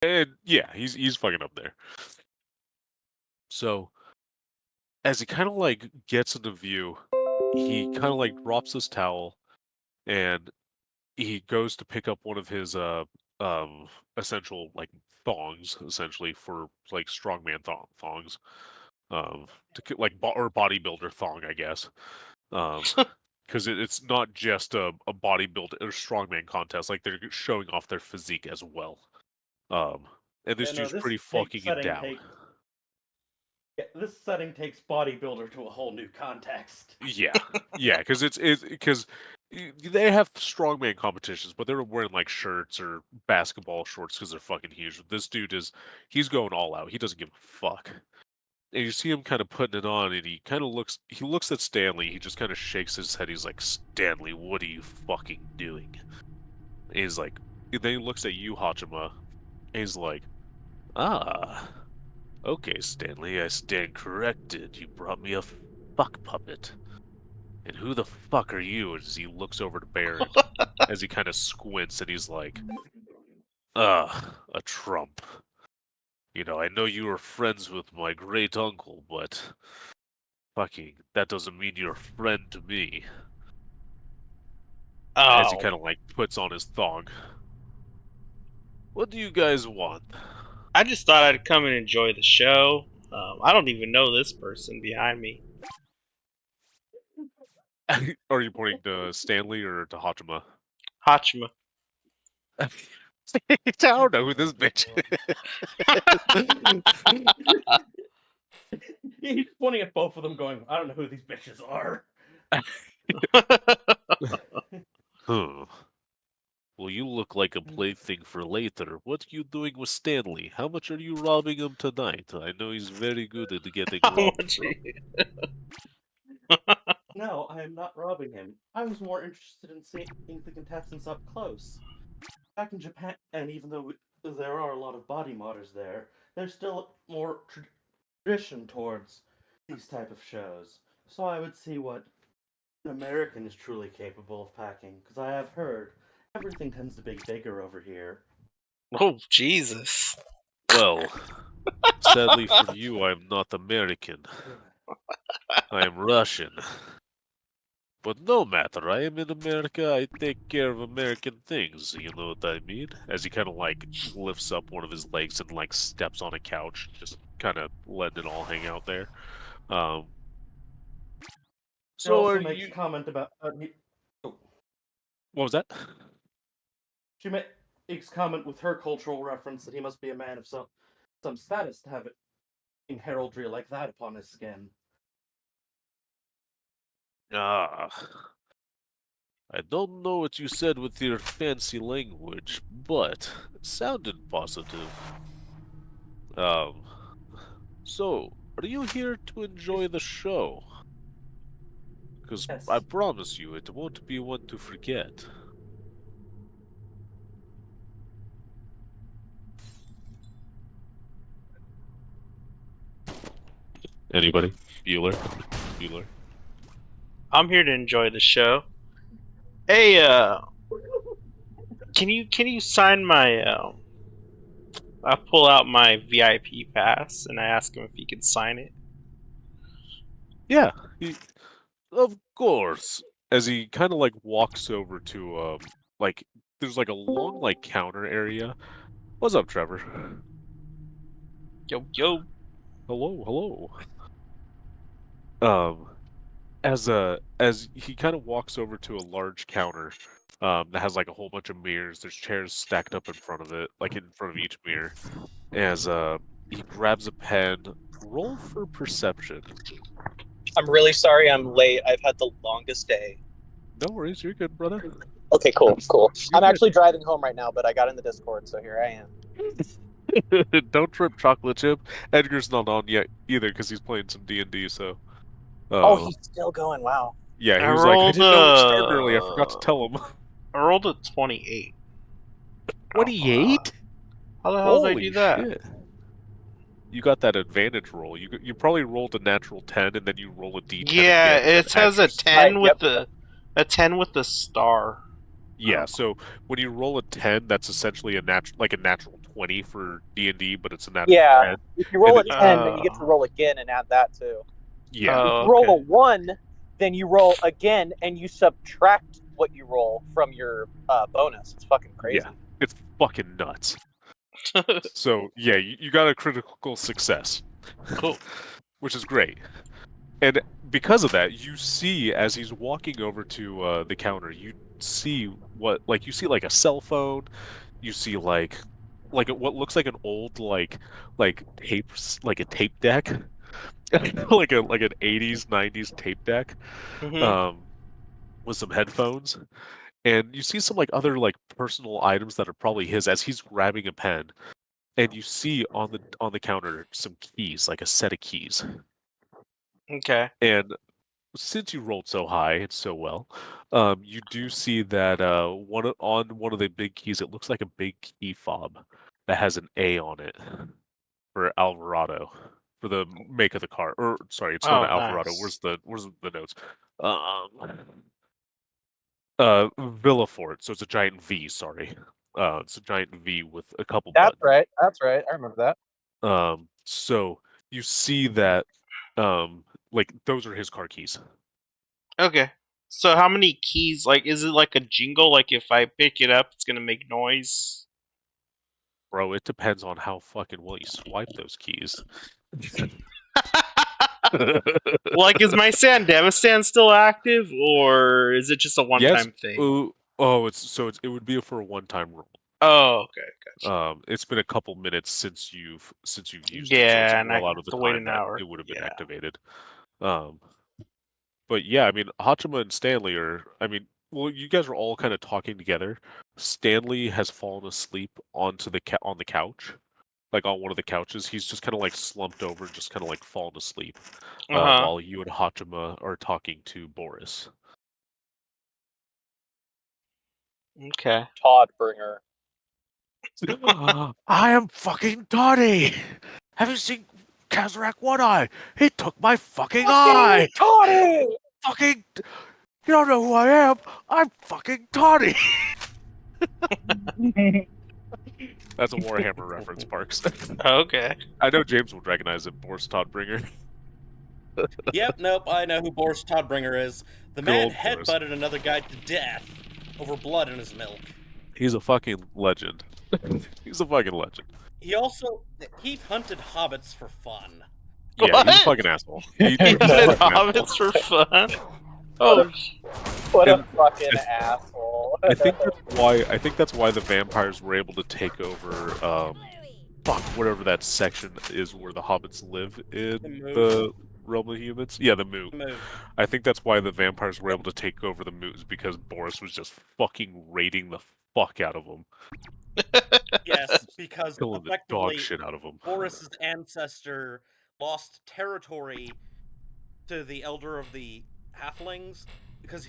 And yeah, he's fucking up there. So as he kind of like gets into view, he kind of like drops his towel and he goes to pick up one of his um essential like thongs essentially for like strongman thongs or bodybuilder thong, I guess. Um because it's not just a bodybuilder or strongman contest, like they're showing off their physique as well. And this Yeah, no, dude's pretty fucking endowed. this setting takes bodybuilder to a whole new context. Yeah, yeah, because it's because they have strongman competitions, but they're wearing like shirts or basketball shorts because they're fucking huge. This dude he's going all out. He doesn't give a fuck. And you see him kind of putting it on, and he looks at Stanley. He just kind of shakes his head. He's like, Stanley, what are you fucking doing? And he's like, and then he looks at you, Hachima. And he's like, ah, okay, Stanley, I stand corrected. You brought me a fuck puppet. And who the fuck are you? As he looks over to Baron, as he kind of squints, and he's like, a Trump. You know, I know you were friends with my great uncle, but fucking, that doesn't mean you're a friend to me. As he Oh, kind of like puts on his thong. What do you guys want? I just thought I'd come and enjoy the show. I don't even know this person behind me. Are you pointing to Stanley or to Hachima? Hachima. I don't know who this bitch He's pointing at both of them, going, "I don't know who these bitches are." Huh. Well, you look like a plaything for later. What are you doing with Stanley? How much are you robbing him tonight? I know he's very good at getting How robbed much? from. No, I am not robbing him. I was more interested in seeing the contestants up close. Back in Japan, and even though there are a lot of body modders there, there's still more tradition towards these type of shows. So I would see what an American is truly capable of packing, because I have heard everything tends to be bigger over here. Oh, Jesus. Well, sadly for you, I am not American. I am Russian. But no matter, I am in America, I take care of American things, you know what I mean? As he kind of like lifts up one of his legs and like steps on a couch, just kind of letting it all hang out there. Um, She so also are makes you... comment about What was that? she makes comment with her cultural reference that he must be a man of some status to have it in heraldry like that upon his skin. Ah, I don't know what you said with your fancy language, but it sounded positive. Um, so, are you here to enjoy the show? Because Yes. I promise you, it won't be one to forget. Anybody? Bueller? Bueller? I'm here to enjoy the show. Hey, can you sign my? I pull out my VIP pass and I ask him if he can sign it. Yeah, of course. As he kind of like walks over to like there's like a long like counter area. What's up, Trevor? Yo, yo. Hello, hello. Um, as he kind of walks over to a large counter, that has like a whole bunch of mirrors. There's chairs stacked up in front of it, like in front of each mirror. As he grabs a pen. Roll for perception. I'm really sorry I'm late. I've had the longest day. No worries, you're good, brother. Okay, cool. You're I'm good. actually driving home right now, but I got in the Discord, so here I am. Don't trip, chocolate chip. Edgar's not on yet either because he's playing some D&D. So. Oh, he's still going. Wow. Yeah, he I was like, I rolled didn't know it started early. I forgot to tell him. I rolled a 28. 28? How the hell did I Holy do that? shit! You got that advantage roll. You probably rolled a natural 10 and then you roll a D10 Yeah, again. it has a 10 Right, with yep. a 10 with the star. Yeah, so when you roll a 10, that's essentially a natural 20. 20 for D&D, but it's a natural Yeah. 10. If you roll a And 10, then you get to roll again and add that too. Yeah. If Oh, you roll a okay. 1, then you roll again and you subtract what you roll from your bonus. It's fucking crazy. Yeah. It's fucking nuts. So, yeah, you got a critical success. Cool. Which is great. And because of that, you see as he's walking over to the counter, you see you see like a cell phone, you see like what looks like an old tapes, like a tape deck, like an 80s 90s tape deck, Mm-hmm. with some headphones, and you see some like other like personal items that are probably his as he's grabbing a pen, and you see on the counter some keys, like a set of keys, Okay. and since you rolled so high and so well, you do see that on one of the big keys, it looks like a big key fob that has an A on it for Alvarado, for the make of the car. Or sorry, it's not Oh, an Alvarado. nice. Where's the notes? Villafort. So it's a giant V. Sorry, it's a giant V with a couple That's buttons. right. That's right. I remember that. So you see that, like those are his car keys. Okay. So how many keys? Like, is it like a jingle? Like, if I pick it up, it's gonna make noise? Bro, it depends on how fucking well you swipe those keys. Like, is my stand still active, or is it just a Yes. one-time thing? It would be for a one-time roll. Oh, okay, gotcha. It's been a couple minutes since you've used it, so it's Yeah, and I well out of have the to wait time an that hour. it would have been Yeah. activated. But yeah, I mean, Hachima and Stanley are. I mean, well, you guys are all kind of talking together. Stanley has fallen asleep on the couch, like on one of the couches. He's just kind of like slumped over, just kind of like fallen asleep, Uh-huh. while you and Hachima are talking to Boris. Okay. Todd Bringer. I am fucking Toddy. Have you seen Kazrak One Eye? He took my fucking eye. Toddy! Fucking, you don't know who I am. I'm fucking Toddy. That's a Warhammer reference, Parks. Okay. I know James would recognize it, Boris Todbringer. Yep, nope, I know who Boris Todbringer is. The Good man old Boris. headbutted another guy to death over blood in his milk. He's a fucking legend. He's a fucking legend. He hunted hobbits for fun. Yeah, What? he's a fucking asshole. He He's a hunted fucking hobbits for fun. Oh, what a And fucking asshole! I think that's why the vampires were able to take over whatever that section is where the hobbits live in the realm of humans. Yeah, the Moot. I think that's why the vampires were able to take over the Moot, is because Boris was just fucking raiding the fuck out of them. Yes, because Killing the dog shit out of them. Boris's ancestor lost territory to the Elder of the Halflings, because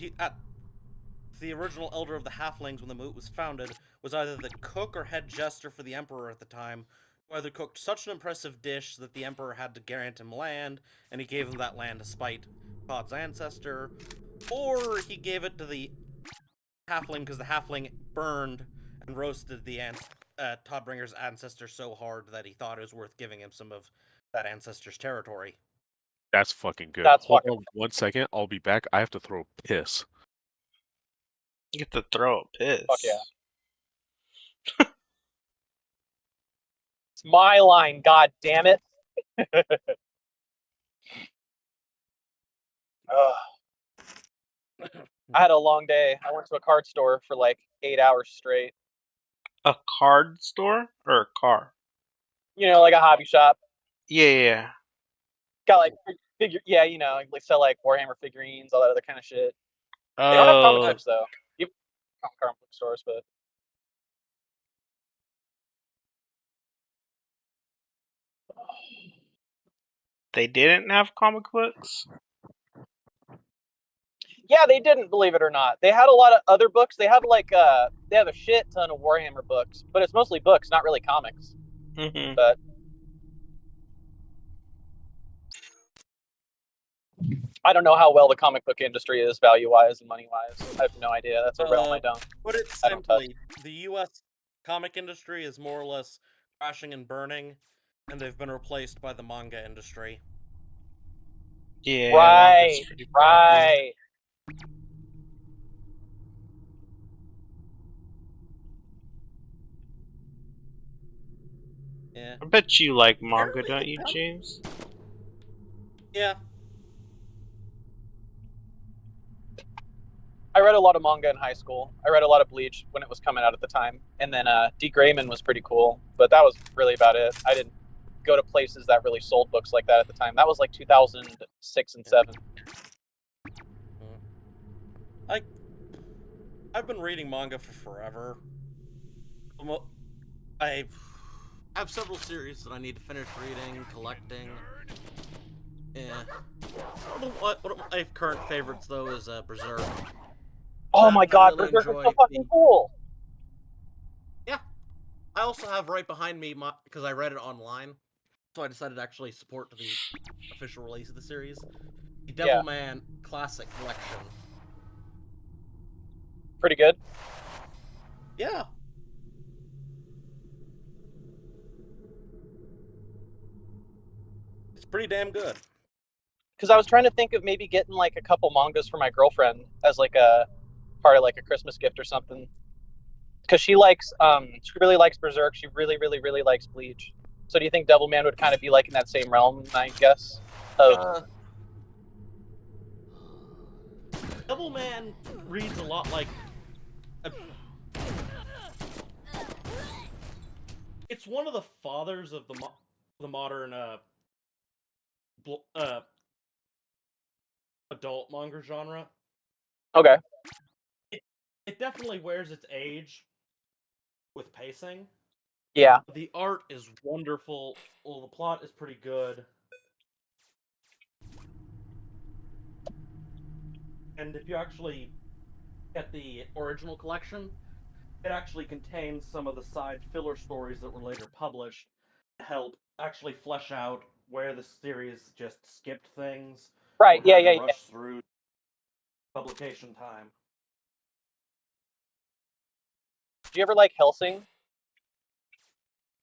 the original Elder of the Halflings, when the Moot was founded, was either the cook or head jester for the Emperor at the time, who either cooked such an impressive dish that the Emperor had to grant him land, and he gave him that land to spite Todd's ancestor, or he gave it to the Halfling because the Halfling burned and roasted the Toddbringer's ancestor so hard that he thought it was worth giving him some of that ancestor's territory. That's fucking good. That's Hold fucking... on 1 second. I'll be back. I have to throw a piss. You get to throw a piss. Fuck yeah. It's my line, god damn it. I had a long day. I went to a card store for like 8 hours straight. A card store or a car? You know, like a hobby shop. Yeah. Got like yeah, you know, they sell like Warhammer figurines, all that other kind of shit. They don't have comic books though. You have comic book stores, but They didn't have comic books? yeah, they didn't, believe it or not. They had a lot of other books. They have like they have a shit ton of Warhammer books, but it's mostly books, not really comics. Mm-hmm. But I don't know how well the comic book industry is value-wise and money-wise. I have no idea. That's a realm I don't. Put it simply, the U.S. comic industry is more or less crashing and burning, and they've been replaced by the manga industry. Yeah, Right, that's pretty bad. right. Yeah. I bet you like manga, Apparently don't the you, com- James? Yeah. I read a lot of manga in high school. I read a lot of Bleach when it was coming out at the time, and then D. Grayman was pretty cool, but that was really about it. I didn't go to places that really sold books like that at the time. That was like 2006 and 7. I've been reading manga for forever. I have several series that I need to finish reading, collecting. Yeah. One of my current favorites, though, is Berserk. Oh my god, really Berserk is so enjoy fucking cool. Yeah. I also have right behind me, because I read it online, so I decided to actually support the official release of the series, the Devilman Classic Collection. Pretty good. Yeah. It's pretty damn good. Because I was trying to think of maybe getting like a couple mangas for my girlfriend as like a part of like a Christmas gift or something. Because she really likes Berserk. She really, really, really likes Bleach. So do you think Devilman would kind of be like in that same realm, I guess? Of Devilman reads a lot like... It's one of the fathers of the modern adult manga genre. Okay. It definitely wears its age with pacing. Yeah. The art is wonderful. Well, the plot is pretty good. And if you actually get the original collection, it actually contains some of the side filler stories that were later published to help actually flesh out where the series just skipped things. Right. Or Yeah. had to Yeah. Yeah. rush through publication time. Do you ever like Hellsing?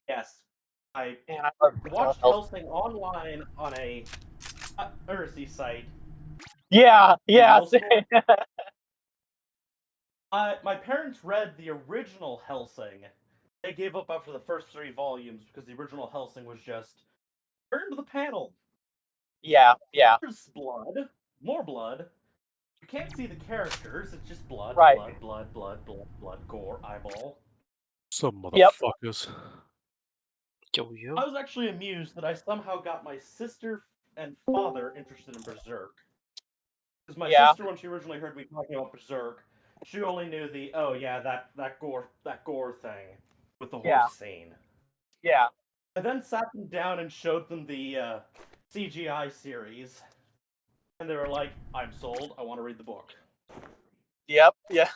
Yes, I Man, I love watched Hellsing. Hellsing online on a piracy site. Yeah. Yeah. Multiple- my parents read the original Hellsing. They gave up after the first 3 volumes because the original Hellsing was just turn to the panel. Yeah. Yeah. There's blood, more blood. You can't see the characters. It's just blood, Right. blood, gore, eyeball. Some Yep. motherfuckers. Yo. I was actually amused that I somehow got my sister and father interested in Berserk. Because my sister, when she originally heard me talking about Berserk, she only knew the that gore thing with the horse scene. Yeah. I then sat them down and showed them the CGI series, and they were like, "I'm sold. I want to read the book." Yep. Yeah.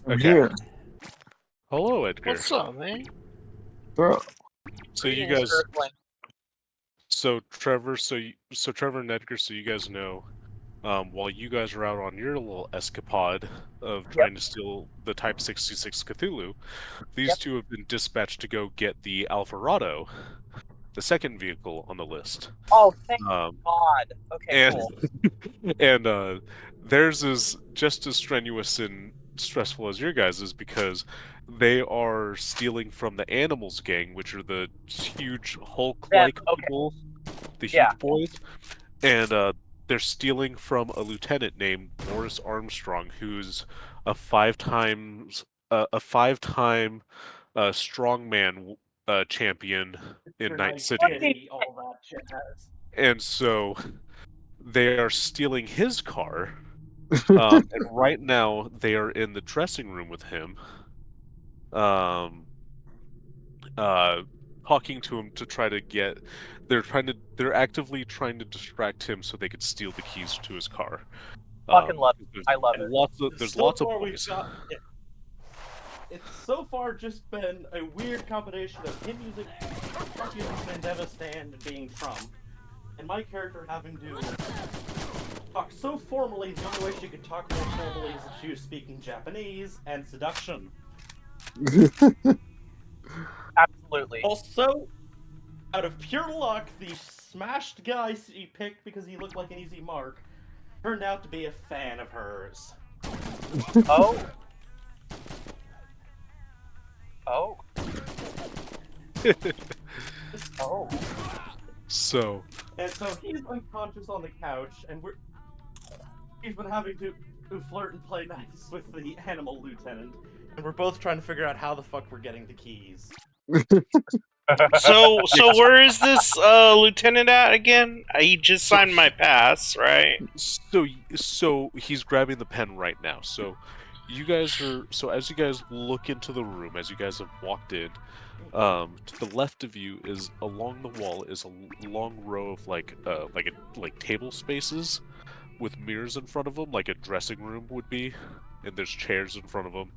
I'm here, Hello, Edgar. What's up, man? bro. So you Greetings, guys, Earthling. so Trevor, so Trevor and Edgar, so you guys know, while you guys are out on your little escapade of trying to steal the Type 66 Cthulhu, these two have been dispatched to go get the Alvarado, the second vehicle on the list. Oh, thank God. Okay, and, cool. And theirs is just as strenuous and stressful as your guys' because they are stealing from the Animals gang, which are the huge Hulk-like people, the huge boys, and they're stealing from a lieutenant named Morris Armstrong, who's a five-time strongman champion in Night City. All that shit has. And so they are stealing his car, and right now they are in the dressing room with him, talking to him to try to get. They're actively trying to distract him so they could steal the keys to his car. Fucking love it. I love it. There's So lots of far boys. It's so far just been a weird combination of him using Mandela stand and being Trump, and my character having to talk so formally. The only way she could talk more formally is if she was speaking Japanese, and seduction. Absolutely. Also, out of pure luck, the smashed guy she picked because he looked like an easy mark turned out to be a fan of hers. Oh. Oh. Oh. So, And so he's unconscious on the couch, and he's been having to flirt and play nice with the animal lieutenant, and we're both trying to figure out how the fuck we're getting the keys. So where is this lieutenant at again? He just signed my pass, right? so he's grabbing the pen right now. So you guys are as you guys look into the room, as you guys have walked in, to the left of you is along the wall is a long row of like table spaces with mirrors in front of them, like a dressing room would be, and there's chairs in front of him,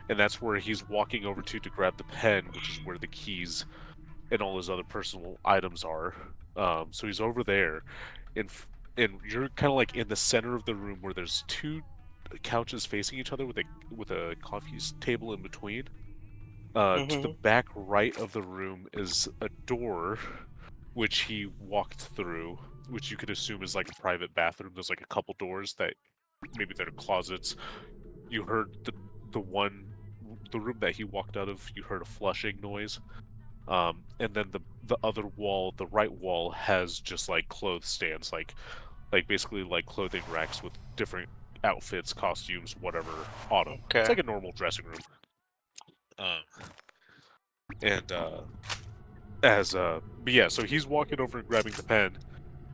and that's where he's walking over to grab the pen, which is where the keys and all his other personal items are. So he's over there, and you're kind of like in the center of the room where there's two couches facing each other with a coffee table in between. To the back right of the room is a door, which he walked through, which you could assume is like a private bathroom. There's like a couple doors that maybe they're closets. You heard the room that he walked out of. You heard a flushing noise. And then the other wall, the right wall, has just like clothes stands, like basically like clothing racks with different outfits, costumes, whatever on them. Okay. It's like a normal dressing room. But yeah, so he's walking over and grabbing the pen,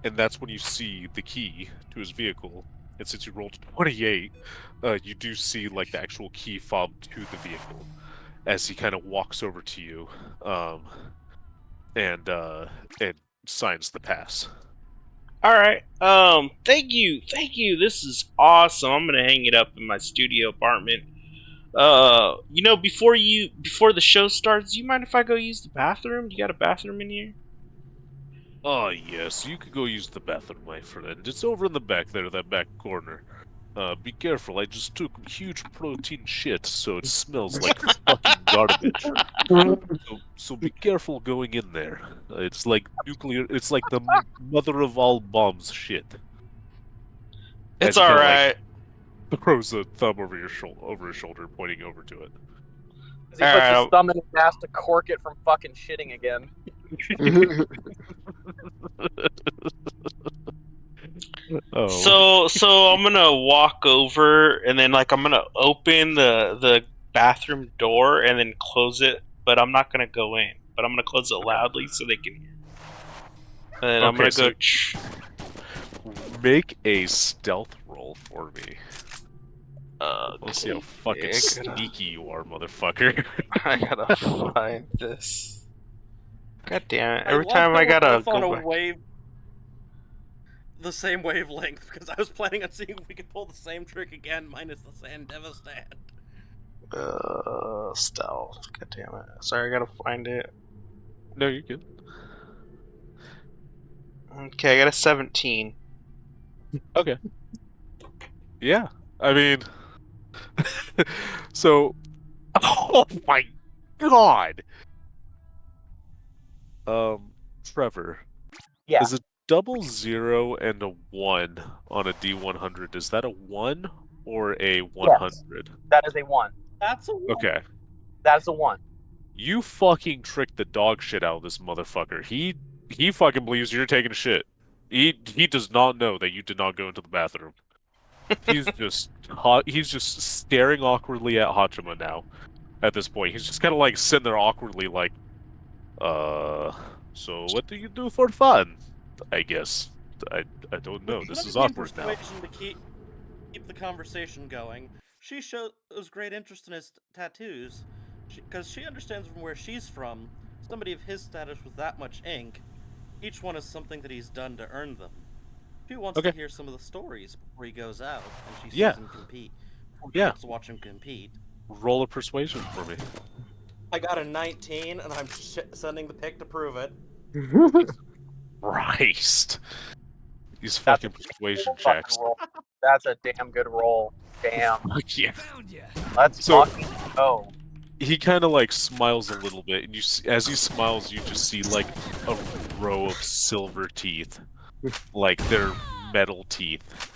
and that's when you see the key to his vehicle. And since you rolled 28, you do see like the actual key fob to the vehicle as he kind of walks over to you, and signs the pass. All right. Thank you. This is awesome. I'm gonna hang it up in my studio apartment. Before the show starts, do you mind if I go use the bathroom? You got a bathroom in here? Oh yes, you could go use the bathroom, my friend. It's over in the back there, that back corner. Be careful, I just took huge protein shit, so it smells like fucking garbage. So be careful going in there. It's like it's like the mother of all bombs shit. It's alright. Throws a thumb over his shoulder, pointing over to it. He puts his thumb in his ass to cork it from fucking shitting again. So I'm gonna walk over and then I'm gonna open the bathroom door and then close it, but I'm not gonna go in. But I'm gonna close it loudly so they can hear. And I'm gonna go. Make a stealth roll for me. Let's see how Okay, fucking sneaky you are, motherfucker. I gotta find this. God damn it! Every time I gotta go on back. a wave, the same wavelength, because I was planning on seeing if we could pull the same trick again, minus the Sandeva stand. Stealth. God damn it! Sorry, I gotta find it. No, you're good. Okay, I got a 17. Okay. Yeah, I mean, so, oh my god. Trevor. Yeah. Is a 00 and a 1 on a D100? Is that a 1 or a 100? Yes, that is a 1. That's a 1. Okay. That's a 1. You fucking tricked the dog shit out of this motherfucker. He fucking believes you're taking a shit. He does not know that you did not go into the bathroom. He's just staring awkwardly at Hachima now. At this point, he's just kind of like sitting there awkwardly, like, so what do you do for fun? I guess I don't know. This is awkward now. To keep the conversation going, she shows great interest in his tattoos, because she understands from where she's from. Somebody of his status with that much ink, each one is something that he's done to earn them. She wants to hear some of the stories before he goes out, and she sees him compete. She wants to watch him compete. Roll a persuasion for me. I got a 19, and I'm sending the pic to prove it. Christ. These fucking persuasion checks. That's a damn good roll. Damn. Yeah. Let's fucking go. he kind of like smiles a little bit, and as he smiles, you just see like a row of silver teeth, like they're metal teeth.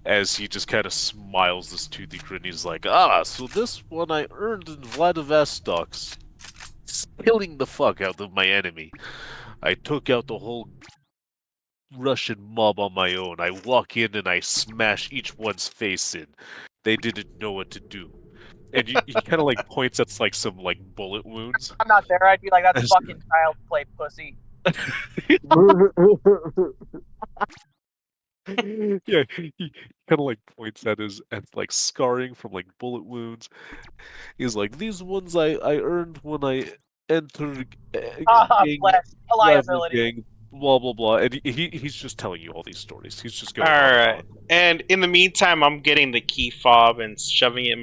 As he just kind of smiles this toothy grin, he's like, "Ah, so this one I earned in Vladivostok, killing the fuck out of my enemy. I took out the whole Russian mob on my own. I walk in and I smash each one's face in. They didn't know what to do." And he kind of like points at like some like bullet wounds. I'm not there. I'd be like, that's fucking child's play, pussy. Yeah, he kind of like points at his at like scarring from like bullet wounds. He's like, "These ones I earned when I entered gang, Bless. A rival liability. gang, blah blah blah." And he's just telling you all these stories. He's just going All on and right. on. And in the meantime, I'm getting the key fob and shoving it in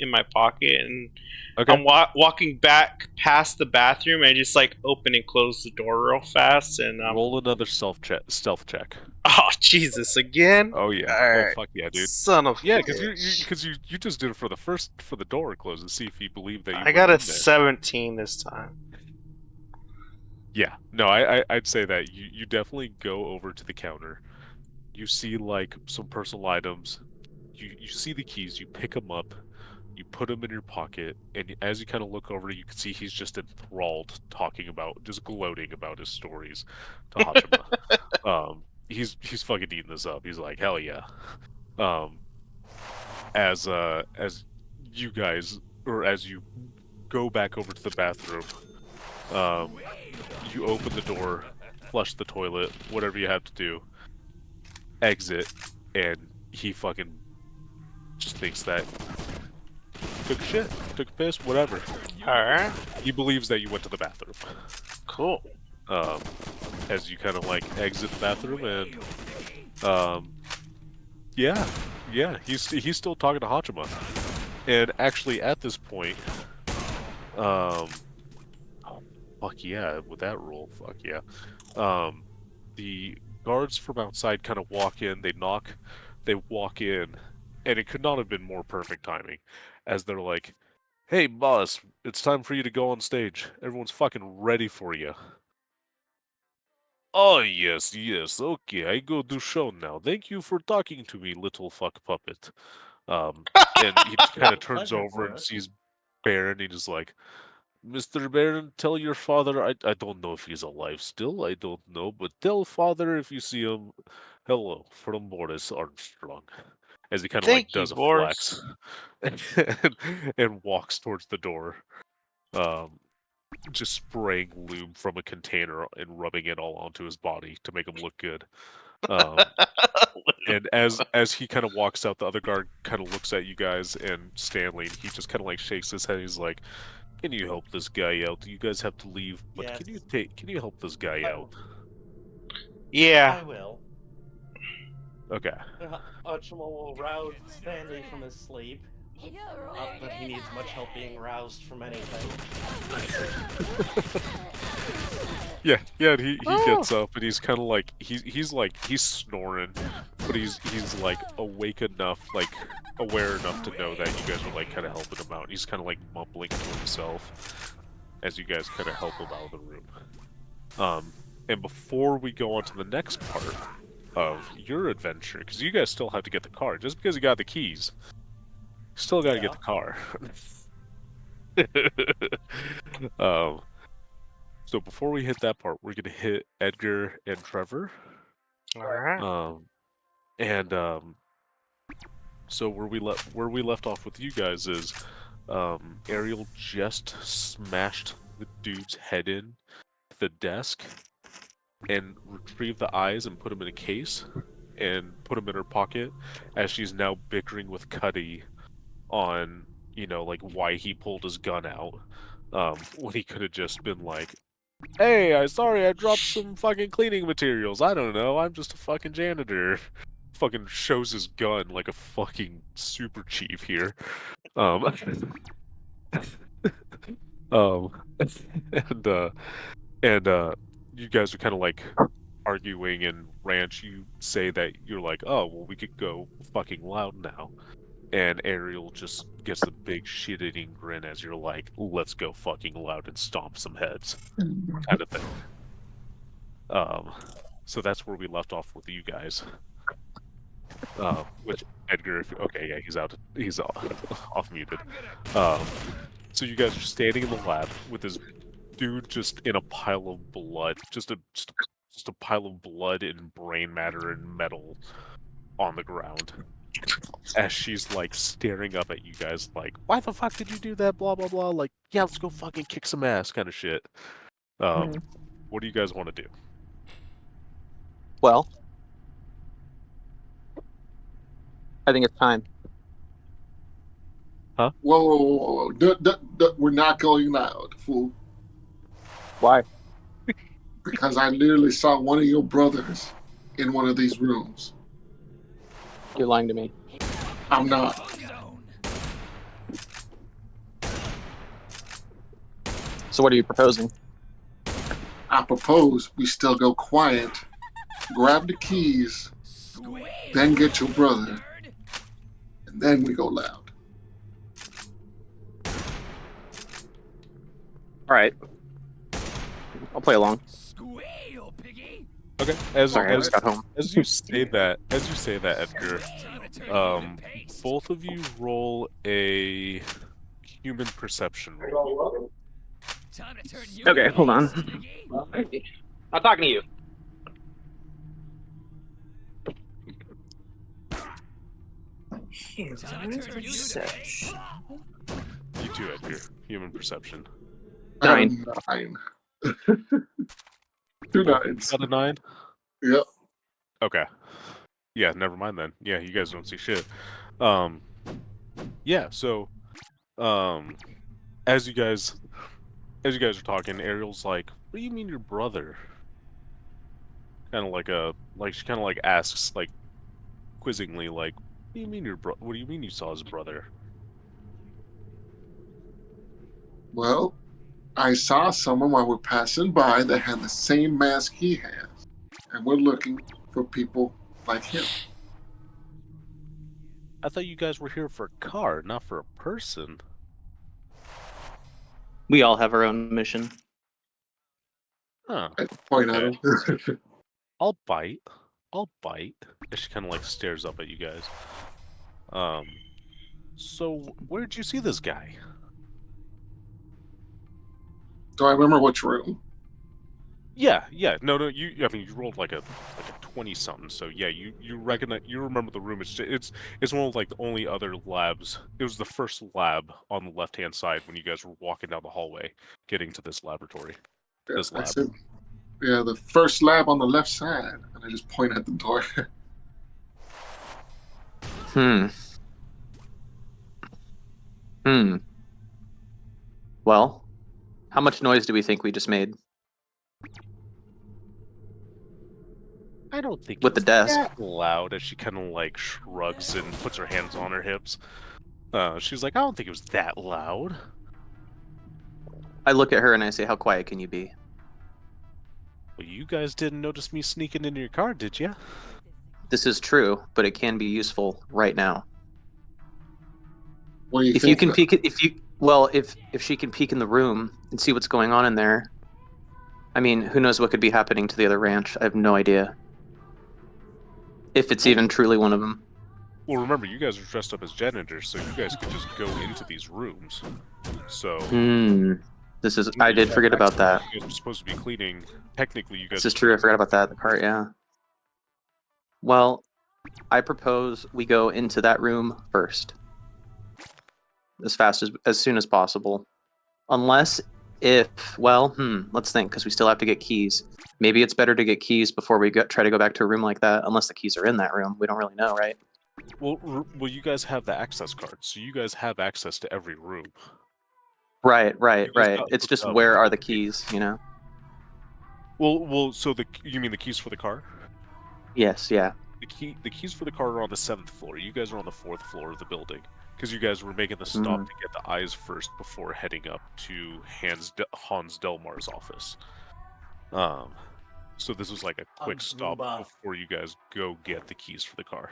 my pocket, and Okay. I'm walking back past the bathroom and just like open and close the door real fast. And Roll another stealth check. Oh Jesus! Again? Oh yeah. All Oh right. fuck yeah, dude. Son of Yeah, a because bitch. you just did it for the door close and see if he believed that you I went got a in there. 17 this time. Yeah, no, I'd say that you definitely go over to the counter. You see like some personal items. You see the keys. You pick them up. You put them in your pocket, and as you kind of look over, you can see he's just enthralled, talking about, just gloating about his stories to Hachima. He's fucking eating this up. He's like, hell yeah. As you guys, or as you go back over to the bathroom, you open the door, flush the toilet, whatever you have to do, exit, and he fucking just thinks that took a shit, took a piss, whatever. Alright. He believes that you went to the bathroom. Cool. As you kind of like exit the bathroom, and yeah, he's still talking to Hachima. And actually, at this point, oh, fuck yeah, with that roll, fuck yeah. The guards from outside kind of walk in, they knock, they walk in, and it could not have been more perfect timing, as they're like, "Hey, boss, it's time for you to go on stage. Everyone's fucking ready for you." "Oh, yes, okay, I go do show now. Thank you for talking to me, little fuck puppet." And he kind of turns Pleasure over for and us. sees Baron, and he's like, "Mr. Baron, tell your father I don't know if he's alive still, I don't know, but tell father if you see him, hello, from Boris Armstrong." As he kind of like Thank you, does a flex Boris. and walks towards the door, just spraying lube from a container and rubbing it all onto his body to make him look good. And as he kind of walks out, the other guard kind of looks at you guys and Stanley, and he just kind of like shakes his head. He's like, "Can you help this guy out? You guys have to leave, but Yes. can you help this guy out?" Yeah. I will. Okay. Hachima will rouse Stanley from his sleep. Not that he needs much help being roused from anything. Yeah, and he gets up and he's kind of like he's snoring, but he's like awake enough, like aware enough to know that you guys are like kind of helping him out. And he's kind of like mumbling to himself as you guys kind of help him out of the room. And before we go on to the next part of your adventure, because you guys still have to get the car, just because you got the keys, you still got to get the car. So before we hit that part, we're gonna hit Edgar and Trevor. Alright. So where we left off with you guys is, Ariel just smashed the dude's head in the desk and retrieved the eyes and put them in a case and put them in her pocket, as she's now bickering with Cuddy on, like why he pulled his gun out, when he could have just been like, "Hey, sorry, I dropped some fucking cleaning materials. I don't know. I'm just a fucking janitor." Fucking shows his gun like a fucking super chief here. Um, um, and you guys are kind of like arguing, and Ranch, you say that you're like, "Oh, well, we could go fucking loud now." and Ariel just gets the big shit-eating grin as you're like, "Let's go fucking loud and stomp some heads," kind of thing. So that's where we left off with you guys. Which Edgar, okay, yeah, he's off muted. So you guys are standing in the lab with this dude just in a pile of blood, just a pile of blood and brain matter and metal on the ground. As she's like staring up at you guys like, "Why the fuck did you do that? Blah blah blah." Like, "Yeah, let's go fucking kick some ass," kind of shit. What do you guys want to do? Well, I think it's time. Whoa, whoa, whoa, whoa. We're not going loud, fool. Why? Because I literally saw one of your brothers in one of these rooms. You're lying to me. I'm not. So what are you proposing? I propose we still go quiet, grab the keys, then get your brother, and then we go loud. All right. I'll play along. Okay. As Sorry, I just got home. As you say that, Edgar, both of you roll a human perception roll. Okay, hold on. I'm talking to you. Perception. You too, Edgar. Human perception. 9. 9. 2 9s. Out of 9? Yep. Okay. Yeah, never mind then. Yeah, you guys don't see shit. Yeah, so as you guys are talking, Ariel's like, "What do you mean your brother?" She kind of like asks like quizzingly like, "What do you mean what do you mean you saw his brother?" Well, I saw someone while we're passing by that had the same mask he has. And we're looking for people like him. I thought you guys were here for a car, not for a person. We all have our own mission. Huh. I point at him. I'll bite. And she kind of like stares up at you guys. So where'd you see this guy? Do I remember which room? Yeah. No. I mean, you rolled like a 20-something. So yeah, you recognize, you remember the room. It's one of like the only other labs. It was the first lab on the left-hand side when you guys were walking down the hallway, getting to this laboratory. Yeah, This lab. I said, yeah, the first lab on the left side. And I just point at the door. Well, how much noise do we think we just made? I don't think With the desk. that loud. As she kind of like shrugs and puts her hands on her hips. She's like, I don't think it was that loud. I look at her and I say, how quiet can you be? Well, you guys didn't notice me sneaking into your car, did you? This is true, but it can be useful right now. What do you If think? you can peek, if she can peek in the room and see what's going on in there, I mean, who knows what could be happening to the other ranch? I have no idea. If it's even truly one of them. Well, remember, you guys are dressed up as janitors, so you guys could just go into these rooms. So. This is. I did forget about that. You guys are supposed to be cleaning. Technically, you guys. This is true. I forgot about that part. Yeah. Well, I propose we go into that room first, as soon as possible, unless let's think, because we still have to get keys. Maybe it's better to get keys before we try to go back to a room like that, unless the keys are in that room. We don't really know, right? Well, you guys have the access card, so you guys have access to every room. Right. It's just where are the keys, you know? Well, so you mean the keys for the car? Yes, yeah. The keys for the car are on the 7th floor. You guys are on the 4th floor of the building. Because you guys were making the stop to get the eyes first before heading up to Hans Delmar's office. So this was like a quick stop before you guys go get the keys for the car.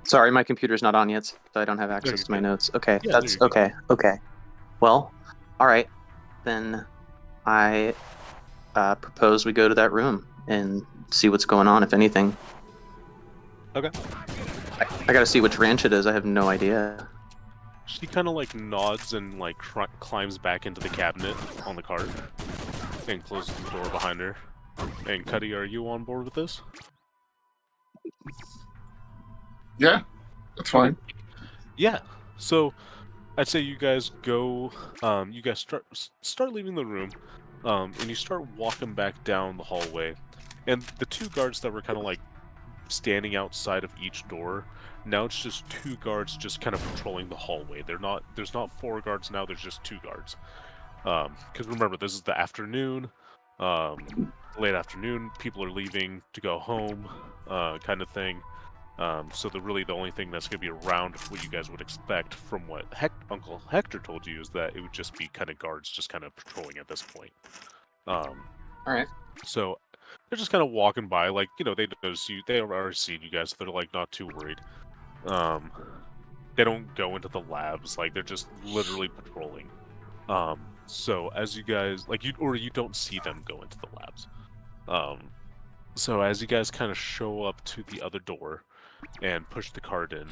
Sorry, my computer's not on yet, so I don't have access you're to my good. notes. Okay, Yeah, that's there you go. okay. Okay. Well, all right. Then I propose we go to that room and see what's going on, if anything. Okay. I gotta see which ranch it is. I have no idea. She kind of like nods and like climbs back into the cabinet on the cart and closes the door behind her. And Cuddy, are you on board with this? Yeah, that's fine. Yeah. So I'd say you guys go. You guys start leaving the room, and you start walking back down the hallway. And the two guards that were kind of like standing outside of each door, now it's just two guards just kind of patrolling the hallway. There's not four guards now. There's just two guards. Because remember, this is the afternoon. Late afternoon. People are leaving to go home, kind of thing. So the only thing that's going to be around what you guys would expect from what Uncle Hector told you is that it would just be kind of guards just kind of patrolling at this point. All right. So they're just kind of walking by, like, they notice you, they already seen you guys, so they're like not too worried. They don't go into the labs, like they're just literally patrolling. So as you guys, like, you don't see them go into the labs. So as you guys kind of show up to the other door and push the card in,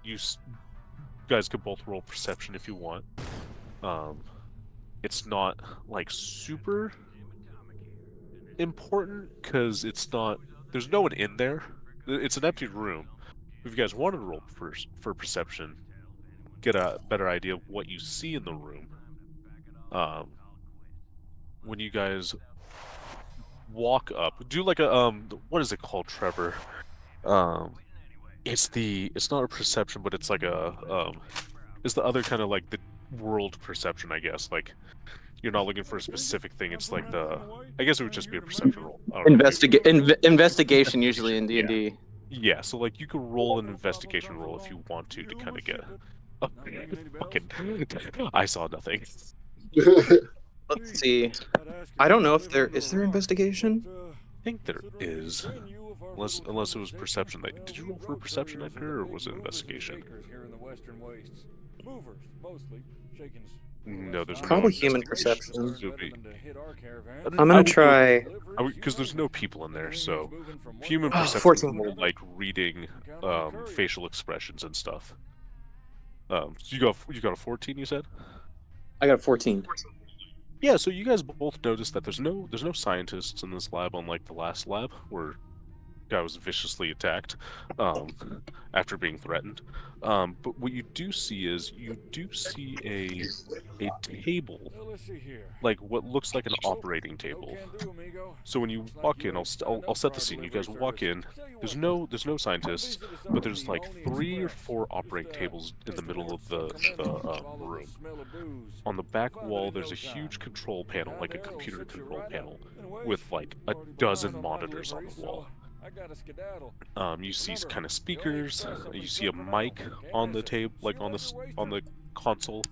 you guys could both roll perception if you want. It's not like super important because there's no one in there. It's an empty room. If you guys wanted to roll for perception, get a better idea of what you see in the room. When you guys walk up, do like a what is it called, Trevor? It's not a perception, but it's like it's the other kind of like the world perception, I guess. Like, you're not looking for a specific thing. It's like I guess it would just be a perception roll. Investigation usually in D&D. Yeah, so like you could roll an investigation roll if you want to kind of get. Oh, fucking! I saw nothing. Let's see. I don't know if there is investigation. I think there is, unless it was perception. Did you roll for perception, Edgar, or was it investigation? No, there's Probably no human investigation. I'm gonna try. Because there's no people in there, so human perception 14. more like reading facial expressions and stuff. So you got a 14, you said? I got 14. Yeah, so you guys both noticed that there's no scientists in this lab, unlike the last lab where guy was viciously attacked after being threatened. But what you do see is a table, like what looks like an operating table. So when you walk in, I'll set the scene. You guys walk in. There's no scientists, but there's like 3 or 4 operating tables in the middle of the room. On the back wall, there's a huge control panel, like a computer control panel, with like a dozen monitors on the wall. You see kind of speakers. You see a mic on the table, like on the console,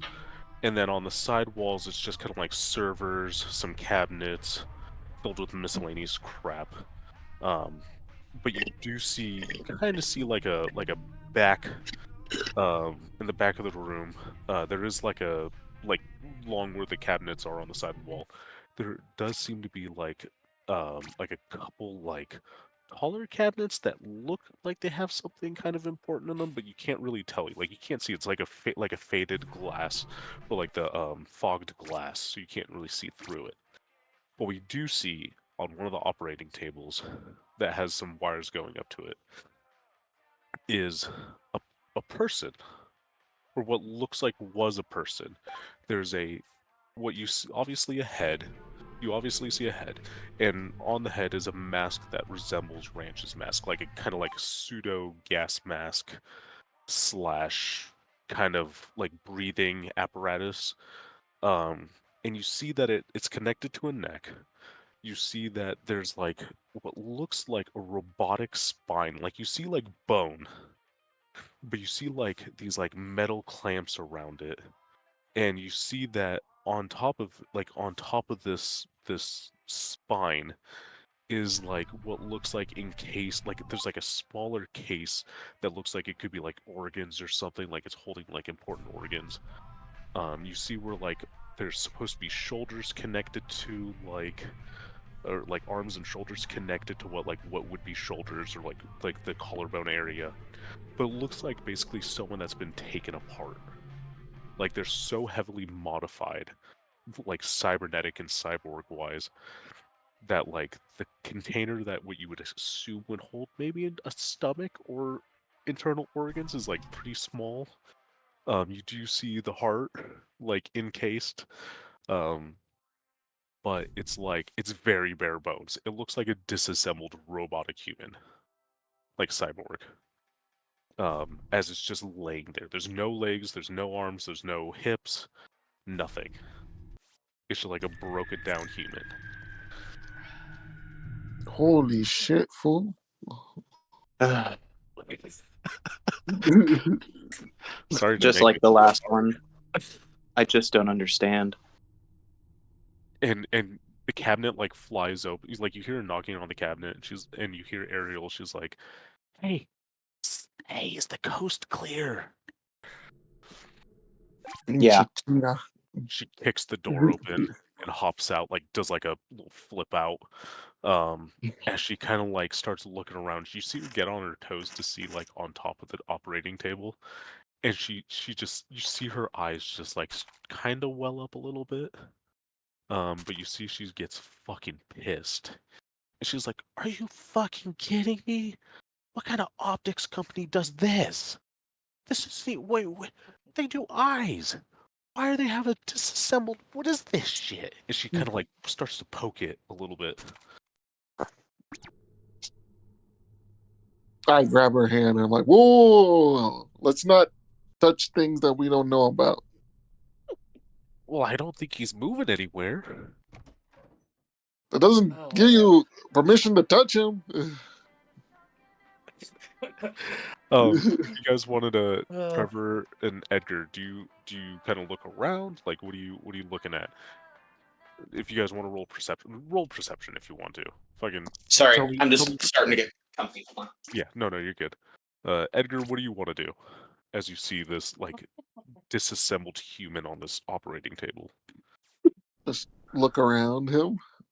and then on the side walls, it's just kind of like servers, some cabinets filled with miscellaneous crap. But you kind of see like a back, in the back of the room. There is like along where the cabinets are on the side wall. There does seem to be like a couple like taller cabinets that look like they have something kind of important in them, but you can't really tell. Like, you can't see. It's like a faded glass, or like the fogged glass, so you can't really see through it. What we do see on one of the operating tables that has some wires going up to it is a person, or what looks like was a person. There's what you see, obviously a head. You obviously see a head, and on the head is a mask that resembles Ranch's mask, like a kind of like pseudo gas mask slash kind of like breathing apparatus. And you see that it's connected to a neck. You see that there's like what looks like a robotic spine, like you see like bone, but you see like these like metal clamps around it, and you see that on top of this spine is like what looks like encased, like there's like a smaller case that looks like it could be like organs or something, like it's holding like important organs. You see where like there's supposed to be shoulders connected to like, or like arms and shoulders connected to what would be shoulders, or like the collarbone area. But it looks like basically someone that's been taken apart. Like they're so heavily modified, like cybernetic and cyborg wise, that like the container that what you would assume would hold maybe a stomach or internal organs is like pretty small. You do see the heart like encased, but it's like it's very bare bones. It looks like a disassembled robotic human, like cyborg. As it's just laying there. There's no legs, there's no arms, there's no hips, nothing. It's just like a broken down human. Holy shit, fool. Sorry to Just make like it the last one. I just don't understand. and the cabinet like flies open. Like you hear her knocking on the cabinet, and you hear Ariel. She's like, "Hey, hey, is the coast clear?" Yeah. She kicks the door open and hops out, like does like a little flip out. As she kind of like starts looking around, you see her get on her toes to see like on top of the operating table, and she just, you see her eyes just like kind of well up a little bit. But you see she gets fucking pissed. And she's like, "Are you fucking kidding me? What kind of optics company does this? This is the wait, they do eyes. Why do they have a disassembled? What is this shit?" And she kind of like starts to poke it a little bit. I grab her hand and I'm like, whoa, let's not touch things that we don't know about. Well, I don't think he's moving anywhere. It doesn't Oh, give you permission to touch him. You guys wanted to, Trevor and Edgar, do you kind of look around? Like, what are you looking at? If you guys want to roll perception if you want to. Fucking Sorry, tell me- I'm tell just me- starting to get comfy. Hold on. Yeah, no, you're good. Edgar, what do you want to do as you see this like disassembled human on this operating table? Just look around him.